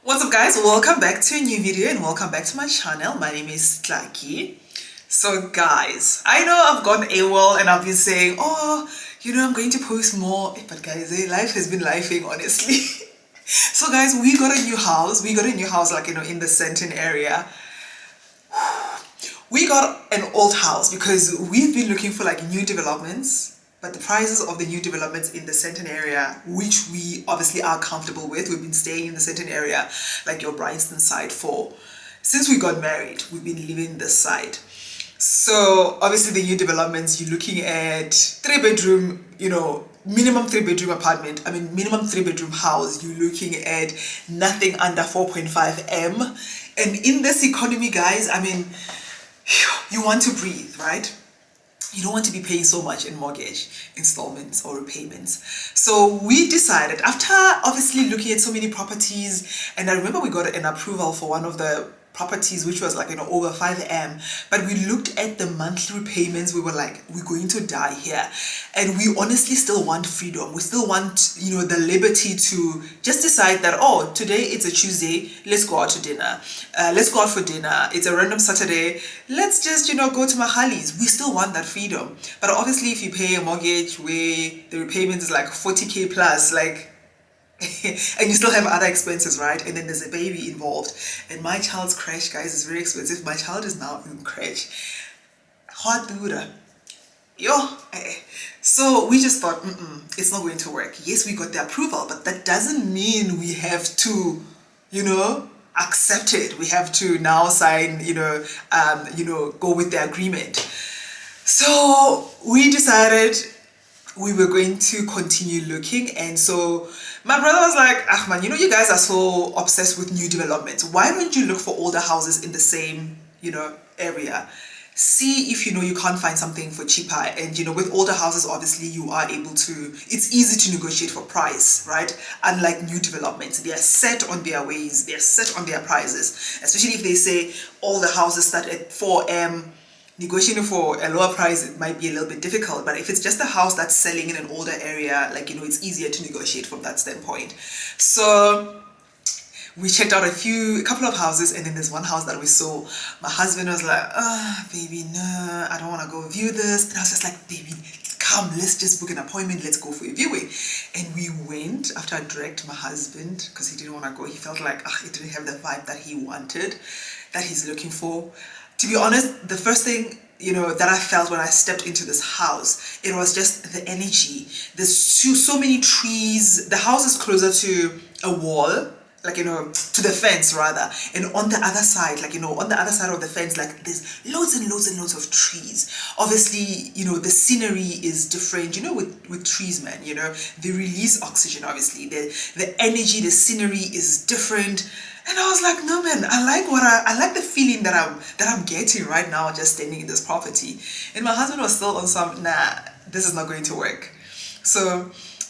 What's up guys, welcome back to a new video and welcome back to my channel. My name is Tlaki. So guys, I know I've gone AWOL and I've been saying, I'm going to post more, but guys, life has been lifing, honestly. So guys, we got a new house in the Centon area. We got an old house because we've been looking for like new developments, but the prices of the new developments in the Centon area, which we obviously are comfortable with, we've been staying in the Centon area, like your Bryanston side, since we got married. We've been living this side. So obviously the new developments, you're looking at 3-bedroom, minimum 3-bedroom apartment, minimum 3-bedroom house. You're looking at nothing under 4.5 M. And in this economy, guys, you want to breathe, right? You don't want to be paying so much in mortgage installments or repayments. So we decided, after obviously looking at so many properties, and I remember we got an approval for one of the properties which was over 5M, but we looked at the monthly repayments. We were like, we're going to die here. And we honestly still want freedom. We still want the liberty to just decide that, today it's a Tuesday, let's go out to dinner, let's go out for dinner. It's a random Saturday, let's just go to Mahali's. We still want that freedom. But obviously if you pay a mortgage where the repayment is like 40k plus, and you still have other expenses, right? And then there's a baby involved. And my child's crèche, guys, is very expensive. My child is now in crèche. So we just thought, it's not going to work. Yes, we got the approval, but that doesn't mean we have to, accept it. We have to now sign, go with the agreement. So we decided we were going to continue looking. And so my brother was like, Ahman, you guys are so obsessed with new developments. Why don't you look for older houses in the same, area? See if, you can't find something for cheaper. And, with older houses, obviously you are able to, it's easy to negotiate for price, right? Unlike new developments, they are set on their ways, they are set on their prices. Especially if they say all the houses start at 4M, negotiating for a lower price, it might be a little bit difficult. But if it's just a house that's selling in an older area, it's easier to negotiate from that standpoint. So we checked out a couple of houses, and then there's one house that we saw. My husband was like, baby, no, I don't want to go view this. And I was just like, baby, come, let's just book an appointment, let's go for a viewing. And we went after I dragged my husband because he didn't want to go. He felt like it didn't have the vibe that he wanted, that he's looking for. To be honest, the first thing that I felt when I stepped into this house, it was just the energy. There's so many trees. The house is closer to a wall, to the fence rather. And on the other side, on the other side of the fence, there's loads and loads and loads of trees. Obviously, the scenery is different, with trees, man, they release oxygen, obviously. The energy, the scenery is different. And I was like, no man, I like the feeling that I'm getting right now just standing in this property. And my husband was still on some, nah, this is not going to work. So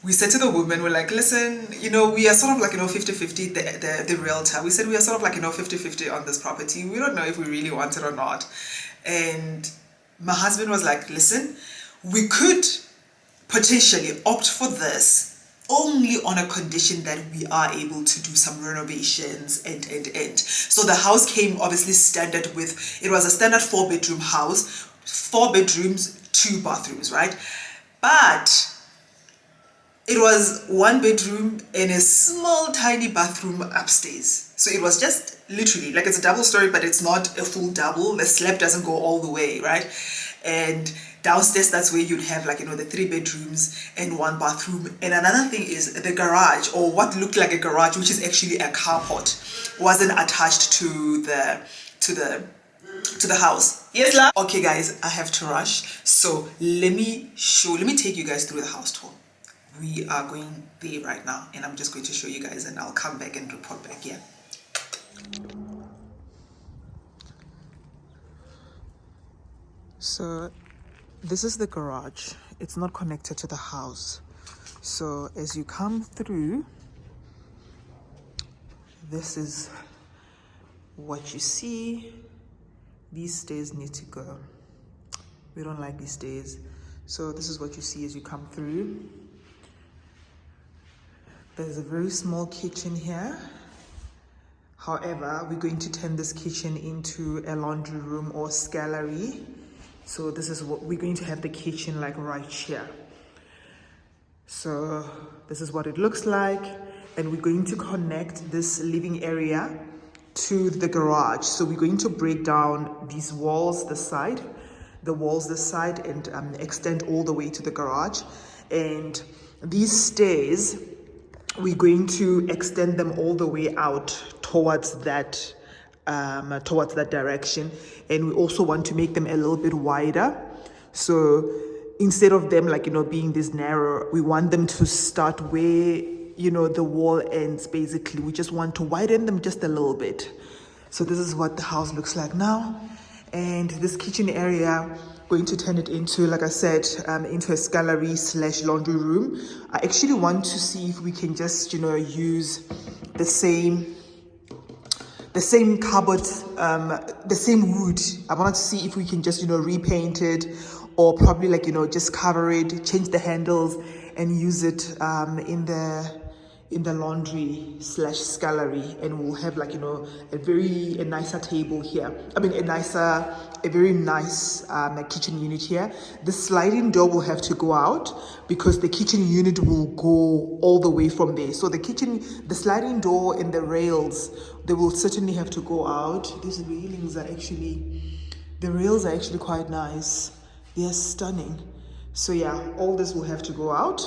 we said to the woman, we're like, listen, we are sort of 50-50, the realtor. We said we are sort of 50-50 on this property. We don't know if we really want it or not. And my husband was like, listen, we could potentially opt for this only on a condition that we are able to do some renovations and. So the house came obviously standard it was a standard 4-bedroom house, 4 bedrooms, 2 bathrooms, right? But it was 1 bedroom and a small tiny bathroom upstairs. So it was just literally, it's a double story, but it's not a full double. The slab doesn't go all the way, right? And downstairs, that's where you'd have the 3 bedrooms and 1 bathroom. And another thing is the garage, or what looked like a garage, which is actually a carport, wasn't attached to the house. Yes, la. Okay guys, I have to rush. So let me take you guys through the house tour. We are going there right now, and I'm just going to show you guys, and I'll come back and report back here. So this is the garage. It's not connected to the house. So as you come through, this is what you see. These stairs need to go. We don't like these stairs. So this is what you see as you come through. There's a very small kitchen here. However, we're going to turn this kitchen into a laundry room or scullery. So this is what we're going to have the kitchen like right here. So this is what it looks like. And we're going to connect this living area to the garage. So we're going to break down these walls, the walls this side, and extend all the way to the garage. And these stairs, we're going to extend them all the way out towards that direction. And we also want to make them a little bit wider. So instead of them being this narrow, we want them to start where the wall ends. Basically, we just want to widen them just a little bit. So this is what the house looks like now. And this kitchen area, going to turn it into, like I said, into a scullery / laundry room. I actually want to see if we can just use the same cupboard, the same wood. I wanted to see if we can just repaint it, or probably just cover it, change the handles, and use it in the laundry / scullery. And we'll have a nicer table here. I mean a very nice kitchen unit here. The sliding door will have to go out because the kitchen unit will go all the way from there. So the sliding door and the rails, they will certainly have to go out. These railings are the rails are actually quite nice. They're stunning. So yeah, all this will have to go out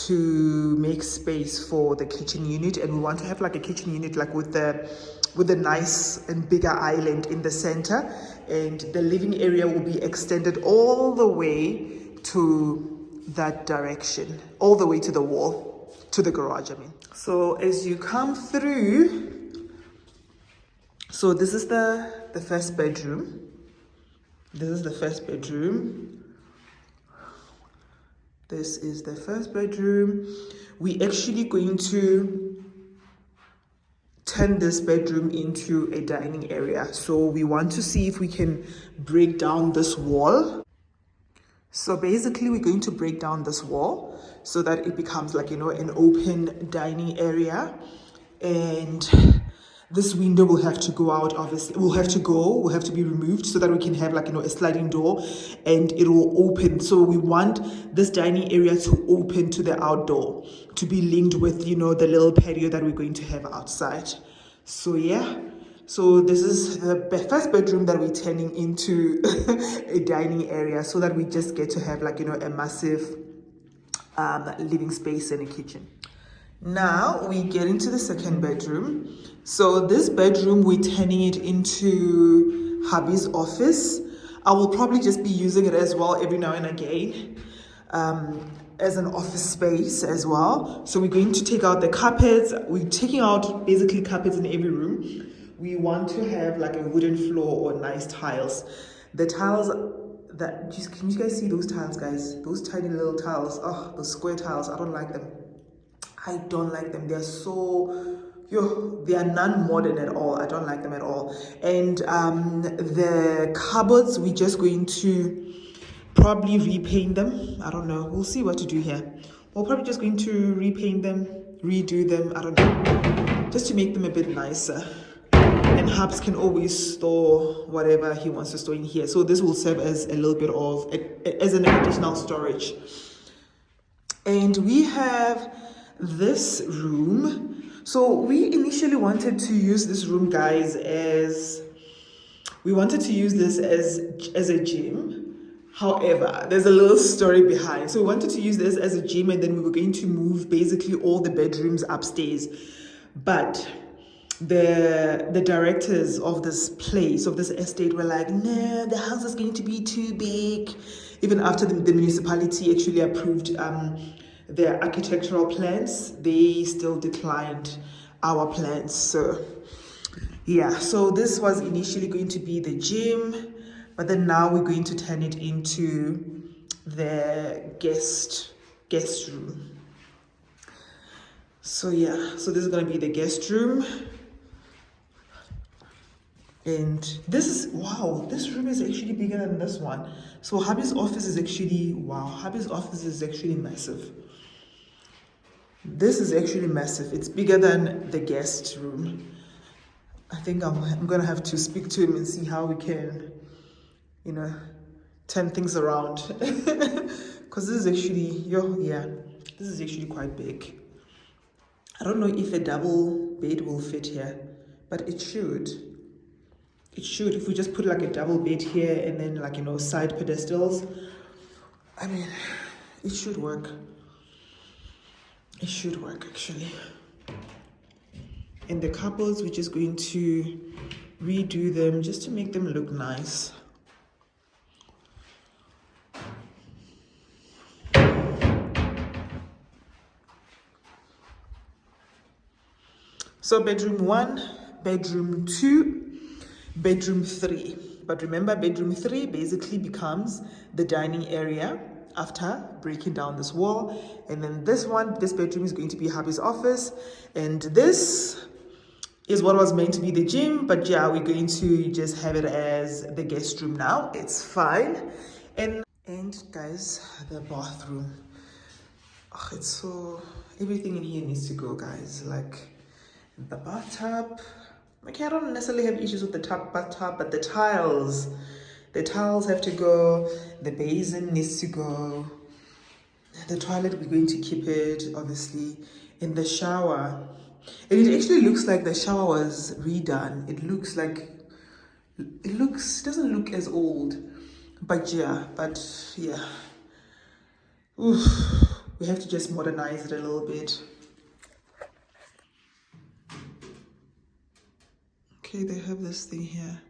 to make space for the kitchen unit. And we want to have a kitchen unit with a nice and bigger island in the center, and the living area will be extended all the way to that direction, all the way to the wall, to the garage, So as you come through, so this is the first bedroom. This is the first bedroom. This is the first bedroom. We actually going to turn this bedroom into a dining area. So we want to see if we can break down this wall. So basically we're going to break down this wall so that it becomes an open dining area. And this window will have to go out, obviously. Will have to be removed so that we can have a sliding door, and it will open. So we want this dining area to open to the outdoor, to be linked with, the little patio that we're going to have outside. So yeah, so this is the first bedroom that we're turning into a dining area, so that we just get to have a massive living space and a kitchen. Now we get into the second bedroom. So this bedroom, we're turning it into hubby's office. I will probably just be using it as well every now and again as an office space as well. So we're going to take out the carpets. We're taking out basically carpets in every room. We want to have a wooden floor or nice tiles. The tiles can you guys see those tiles, guys? Those tiny little tiles. Oh, those square tiles. I don't like them. They're so, they are non-modern at all. I don't like them at all. And the cupboards, we're just going to probably repaint them. I don't know. We'll see what to do here. We're probably just going to repaint them, redo them. I don't know. Just to make them a bit nicer. And Hubs can always store whatever he wants to store in here. So this will serve as a little bit of, as an additional storage. And we have this room. So we initially wanted to use this room, guys, as a gym. However, there's a little story behind. So we wanted to use this as a gym, and then we were going to move basically all the bedrooms upstairs. But the directors of this place, of this estate, were like, no, the house is going to be too big. Even after the municipality actually approved their architectural plans, they still declined our plans. So yeah, so this was initially going to be the gym, but then now we're going to turn it into the guest room. So yeah, so this is going to be the guest room. And this room is actually bigger than this one. So hubby's office is actually massive. This is actually massive. It's bigger than the guest room. I think I'm gonna have to speak to him and see how we can, you know, turn things around. Because this is actually, this is actually quite big. I don't know if a double bed will fit here, but it should. It should. If we just put like a double bed here and then like, you know, side pedestals, I mean, it should work. It should work actually. And the cupboards, we're just going to redo them just to make them look nice. So bedroom 1, bedroom 2, bedroom 3. But remember, bedroom 3 basically becomes the dining area after breaking down this wall. And then this bedroom is going to be hubby's office. And this is what was meant to be the gym. But yeah, we're going to just have it as the guest room now. It's fine. And guys, the bathroom. Oh, it's so... everything in here needs to go, guys. Like... the bathtub, okay, I don't necessarily have issues with the bathtub, but the tiles have to go, the basin needs to go, the toilet, we're going to keep it, obviously, in the shower. And it actually looks like the shower was redone. It doesn't look as old, but yeah. Oof, we have to just modernize it a little bit. Okay, they have this thing here.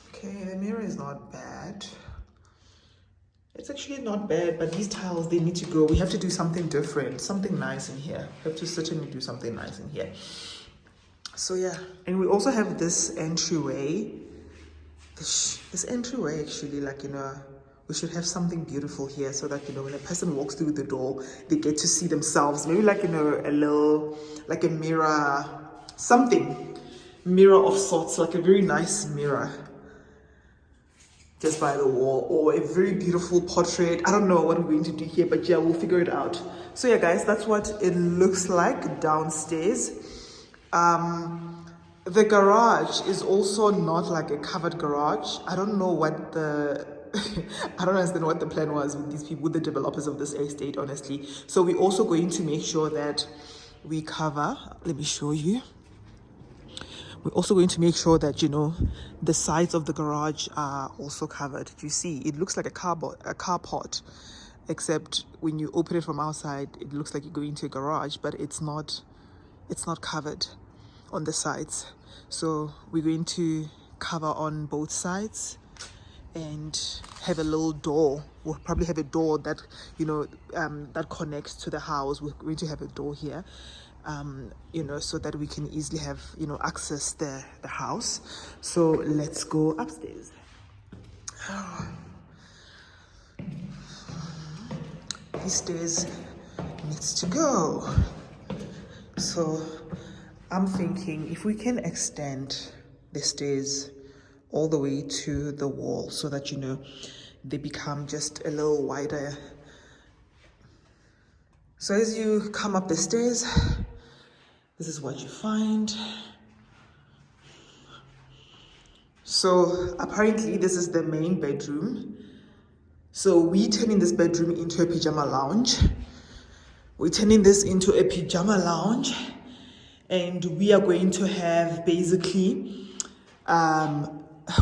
Okay, the mirror is not bad. It's actually not bad, but these tiles, they need to go. We have to do something different, something nice in here. We have to certainly do something nice in here. So yeah, and we also have this entryway. This entryway actually, like, you know, we should have something beautiful here so that, you know, when a person walks through the door, they get to see themselves. Maybe like, you know, a little, like a mirror, something. Mirror of sorts, like a very nice mirror just by the wall, or a very beautiful portrait. I don't know what we're going to do here, but yeah, we'll figure it out. So yeah, guys, that's what it looks like downstairs. The garage is also not like a covered garage. I don't know what the I don't understand what the plan was with these people, with the developers of this estate, honestly. So we're also going to make sure that we cover, let me show you. We're also going to make sure that, you know, the sides of the garage are also covered. Do you see? It looks like a carport, except when you open it from outside, it looks like you're going to a garage, but it's not covered on the sides. So we're going to cover on both sides and have a little door. We'll probably have a door that, you know, that connects to the house. We're going to have a door here, you know, so that we can easily have, you know, access the house. So let's go upstairs. These stairs needs to go. So I'm thinking if we can extend the stairs all the way to the wall so that, you know, they become just a little wider. So as you come up the stairs, this is what you find. So apparently this is the main bedroom. So we're turning this bedroom into a pajama lounge. We're turning this into a pajama lounge, and we are going to have basically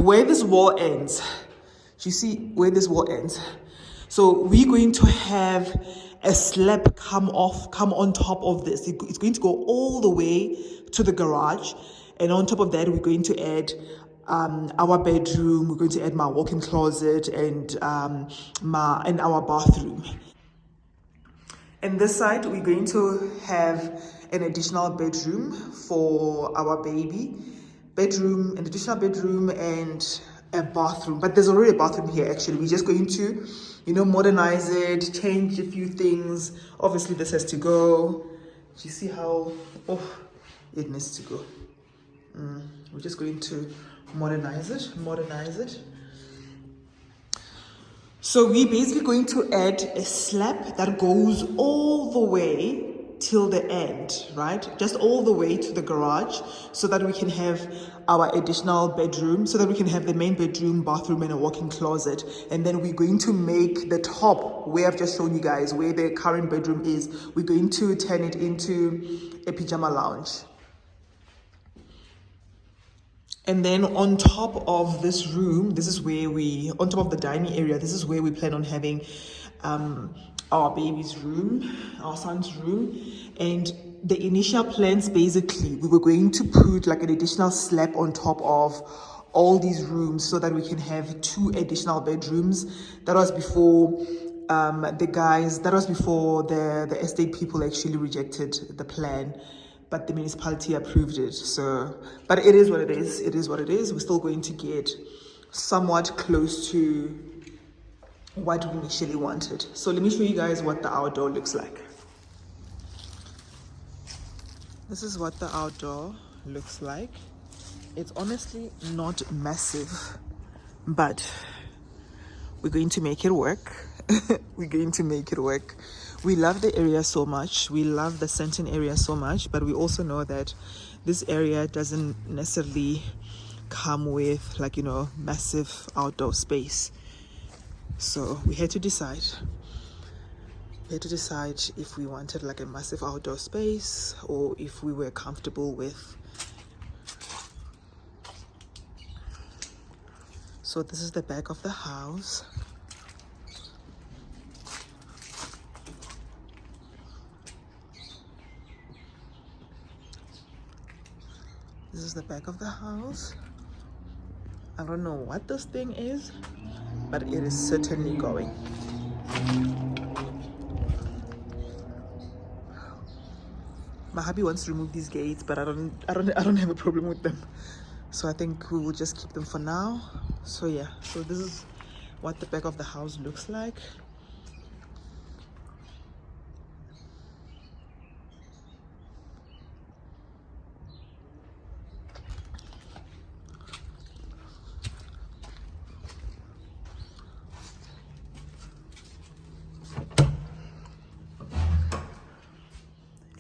where this wall ends. You see where this wall ends? So we're going to have a slab come on top of this. It's going to go all the way to the garage, and on top of that we're going to add our bedroom. We're going to add my walk-in closet and our bathroom. And this side we're going to have an additional bedroom for our baby. An additional bedroom and a bathroom. But there's already a bathroom here actually. We're just going to, you know, modernize it, change a few things. Obviously this has to go. Do you see how, it needs to go. We're just going to modernize it. So we're basically going to add a slab that goes all the way till the end, right? Just all the way to the garage, so that we can have our additional bedroom, so that we can have the main bedroom, bathroom, and a walk-in closet. And then we're going to make the top, where I've just shown you guys, where the current bedroom is, we're going to turn it into a pajama lounge. And then on top of this room, this is where on top of the dining area, this is where we plan on having our baby's room, our son's room. And the initial plans, basically, we were going to put like an additional slab on top of all these rooms so that we can have 2 additional bedrooms. That was before the estate people actually rejected the plan. But the municipality approved it. So, but it is what it is. It is what it is. We're still going to get somewhat close to what we initially wanted. So let me show you guys what the outdoor looks like. This is what the outdoor looks like. It's honestly not massive, but we're going to make it work. We're going to make it work. We love the area so much. We love the Senton area so much, but we also know that this area doesn't necessarily come with, like, massive outdoor space. So we had to decide. We had to decide if we wanted like a massive outdoor space or if we were comfortable with. So this is the back of the house. This is the back of the house. I don't know what this thing is, but it is certainly going. My hubby wants to remove these gates, but I don't have a problem with them. So I think we will just keep them for now. So yeah, so this is what the back of the house looks like.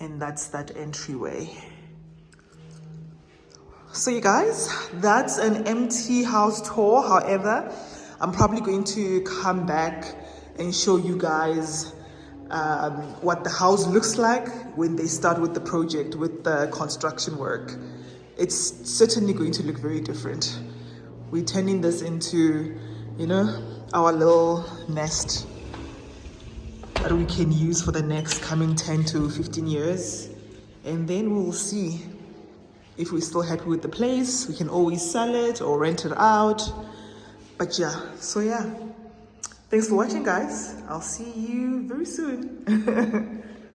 And that's that entryway. So you guys, that's an empty house tour. However, I'm probably going to come back and show you guys what the house looks like when they start with the project, with the construction work. It's certainly going to look very different. We're turning this into, our little nest that we can use for the next coming 10 to 15 years. And then we'll see if we're still happy with the place. We can always sell it or rent it out. But yeah, so yeah. Thanks for watching, guys. I'll see you very soon.